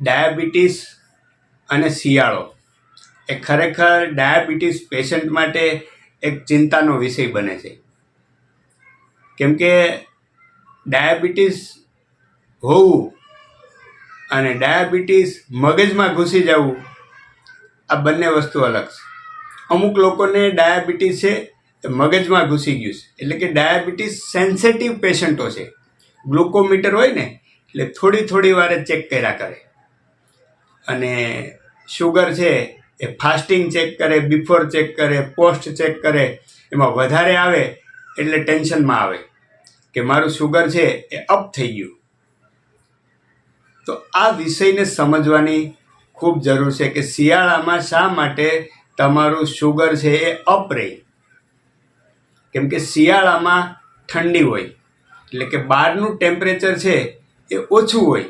Diabetes અને શિયાળો એ ખરેખર ડાયાબિટીસ પેશન્ટ માટે એક ચિંતાનો વિષય બને છે. કેમ કે ડાયાબિટીસ હોવું અને ડાયાબિટીસ મગજમાં ઘૂસી જવું આ બંને વસ્તુ અલગ છે. અમુક લોકોને ડાયાબિટીસ છે એ મગજમાં ઘૂસી ગયું છે, એટલે કે ડાયાબિટીસ સેન્સિટિવ પેશન્ટો છે. ગ્લુકોમીટર હોય ને એટલે થોડી વારે ચેક કર્યા કરે, અને શુગર છે એ ફાસ્ટિંગ ચેક કરે, બિફોર ચેક કરે, પોસ્ટ ચેક કરે. એમાં વધારે આવે એટલે ટેન્શનમાં આવે કે મારું શુગર છે એ અપ થઈ ગયું. તો આ વિષયને સમજવાની ખૂબ જરૂર છે કે શિયાળામાં શા માટે તમારું શુગર છે એ અપ રહે. કેમ કે શિયાળામાં ઠંડી હોય, એટલે કે બહારનું ટેમ્પરેચર છે એ ઓછું હોય.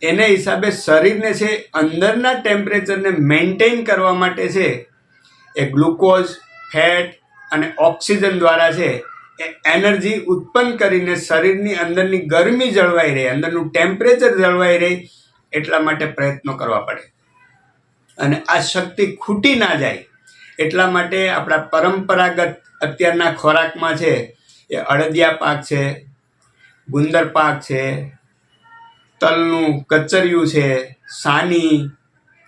એને હિસાબે શરીરને છે અંદરના ટેમ્પરેચરને મેન્ટેન કરવા માટે છે એ ગ્લુકોઝ, ફેટ અને ઓક્સિજન દ્વારા છે એ એનર્જી ઉત્પન્ન કરીને શરીરની અંદરની ગરમી જળવાઈ રહે, અંદરનું ટેમ્પરેચર જળવાઈ રહે, એટલા માટે પ્રયત્નો કરવા પડે. અને આ શક્તિ ખૂટી ના જાય એટલા માટે આપણા પરંપરાગત અત્યારના ખોરાકમાં છે એ અડદિયા પાક છે, ગુંદર પાક છે, તલનું કચરિયું છે, સાની,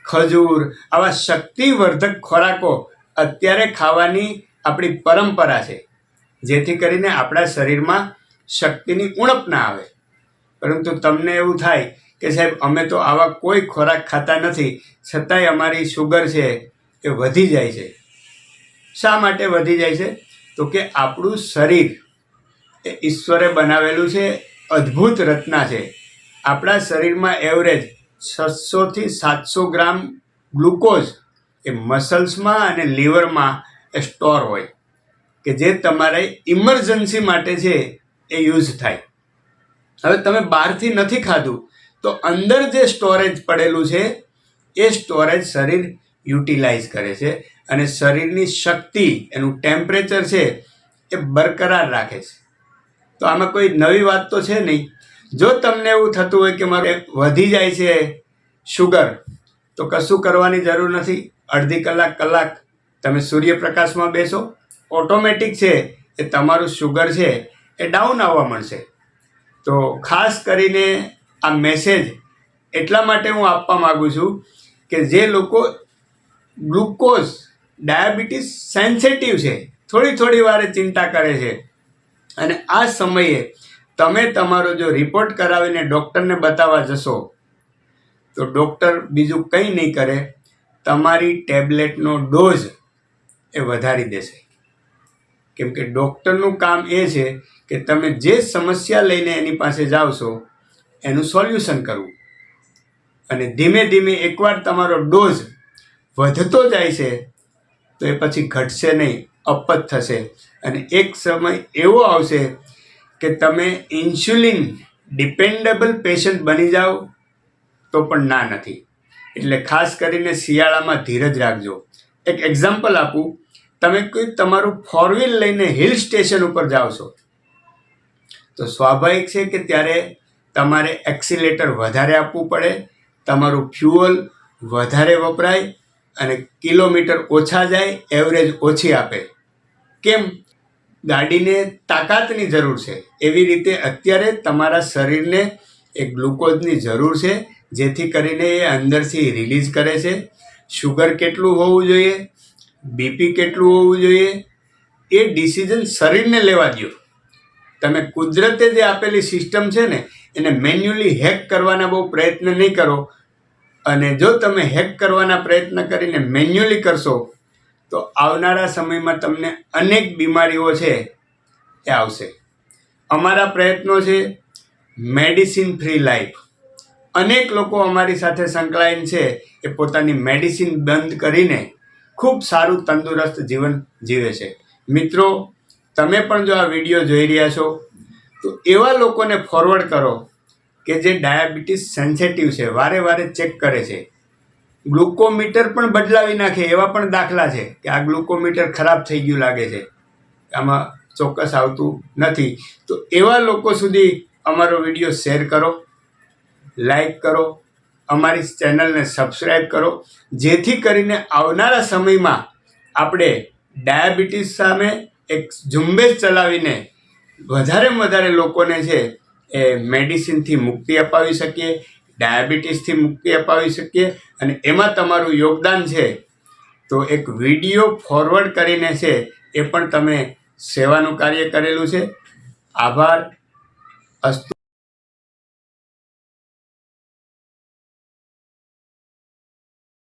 ખજૂર, આવા શક્તિવર્ધક ખોરાકો અત્યારે ખાવાની આપણી પરંપરા છે, જેથી કરીને આપણા શરીરમાં શક્તિની ઉણપ ના આવે. પરંતુ તમને એવું થાય કે સાહેબ અમે તો આવા કોઈ ખોરાક ખાતા નથી, છતાંય અમારી શુગર છે એ વધી જાય છે. શા માટે વધી જાય છે? તો કે આપણું શરીર એ ઈશ્વરે બનાવેલું છે, અદ્ભુત રચના છે. આપણા શરીરમાં એવરેજ 600થી 700 ગ્રામ ગ્લુકોઝ એ મસલ્સમાં અને લીવરમાં એ સ્ટોર હોય, કે જે તમારે ઇમરજન્સી માટે છે એ યુઝ થાય. હવે તમે બહારથી નથી ખાધું તો અંદર જે સ્ટોરેજ પડેલું છે એ સ્ટોરેજ શરીર યુટિલાઇઝ કરે છે અને શરીરની શક્તિ, એનું ટેમ્પરેચર છે એ બરકરાર રાખે છે. તો આમાં કોઈ નવી વાત તો છે નહીં. જો તમને એવું થતું હોય કે મારું વધી જાય છે શુગર, તો કશું કરવાની જરૂર નથી. અડધી કલાક તમે સૂર્યપ્રકાશમાં બેસો, ઓટોમેટિક છે એ તમારું શુગર છે એ ડાઉન આવવા મળશે. તો ખાસ કરીને આ મેસેજ એટલા માટે હું આપવા માગું છું કે જે લોકો ગ્લુકોઝ, ડાયાબિટીસ સેન્સિટિવ છે, થોડી વારે ચિંતા કરે છે, અને આ સમયે તમે તમારો જો રિપોર્ટ કરાવીને ડૉક્ટરને બતાવવા જશો તો ડૉક્ટર બીજું કંઈ નહીં કરે, તમારી ટેબ્લેટનો ડોઝ એ વધારી દેશે. કેમ કે ડૉક્ટરનું કામ એ છે કે તમે જે સમસ્યા લઈને એની પાસે જાઓ છો એનું સોલ્યુશન કરવું. અને ધીમે એકવાર તમારો ડોઝ વધતો જાય છે તો એ પછી ઘટશે નહીં, અપ જ થશે. અને એક સમય એવો આવશે કે તમે ઇન્સ્યુલિન ડિપેન્ડેબલ પેશન્ટ બની જાઓ તો પણ ના નથી. એટલે ખાસ કરીને શિયાળામાં ધીરજ રાખજો. એક એક્ઝામ્પલ આપું, તમે કોઈ તમારું 4 વ્હીલ લઈને હિલ સ્ટેશન ઉપર જાઓ છો તો સ્વાભાવિક છે કે ત્યારે તમારે એક્સિલેટર વધારે આપવું પડે, તમારું ફ્યુઅલ વધારે વપરાય અને કિલોમીટર ઓછા જાય, એવરેજ ઓછી આપે. કેમ? ગાડીને તાકાતની જરૂર છે. એવી રીતે અત્યારે તમારા શરીરને એક ગ્લુકોઝની જરૂર છે, જેથી કરીને એ અંદરથી રિલીઝ કરે છે. શુગર કેટલું હોવું જોઈએ, બીપી કેટલું હોવું જોઈએ, એ ડિસિઝન શરીરને લેવા દો. તમે કુદરતે જે આપેલી સિસ્ટમ છે ને એને મેન્યુઅલી હેક કરવાના બહુ પ્રયત્ન નહીં કરો. અને જો તમે હેક કરવાના પ્રયત્ન કરીને મેન્યુઅલી કરશો તો આવનારા સમયમાં તમને અનેક બીમારીઓ છે એ આવશે. અમારા પ્રયત્નો છે મેડિસિન ફ્રી લાઈફ. અનેક લોકો અમારી સાથે સંકળાયેલ છે એ પોતાની મેડિસિન બંધ કરીને ખૂબ સારું તંદુરસ્ત જીવન જીવે છે. મિત્રો, તમે પણ જો આ વિડીયો જોઈ રહ્યા છો તો એવા લોકોને ફોરવર્ડ કરો કે જે ડાયાબિટીસ સેન્સિટિવ છે, વારે ચેક કરે છે, ગ્લુકોમીટર પણ બદલાવી નાખે એવા પણ દાખલા છે કે આ ગ્લુકોમીટર ખરાબ થઈ ગયું લાગે છે, આમાં ચોક્કસ આવતું નથી. તો એવા લોકો સુધી અમારો વિડીયો શેર કરો. લાઈક કરો, અમારી ચેનલને સબસ્ક્રાઈબ કરો, જેથી કરીને આવનારા સમયમાં આપણે ડાયાબિટીસ સામે એક ઝુંબેશ ચલાવીને વધારેમાં વધારે લોકોને છે એ મેડિસિનથી મુક્તિ અપાવી શકીએ, ડાયાબિટીસથી મુક્તિ અપાવી શકીએ. અને એમાં તમારું યોગદાન છે તો એક વિડીયો ફોરવર્ડ કરીને છે એ પણ તમે સેવાનું કાર્ય કરેલું છે. આભાર. અસ્તુ.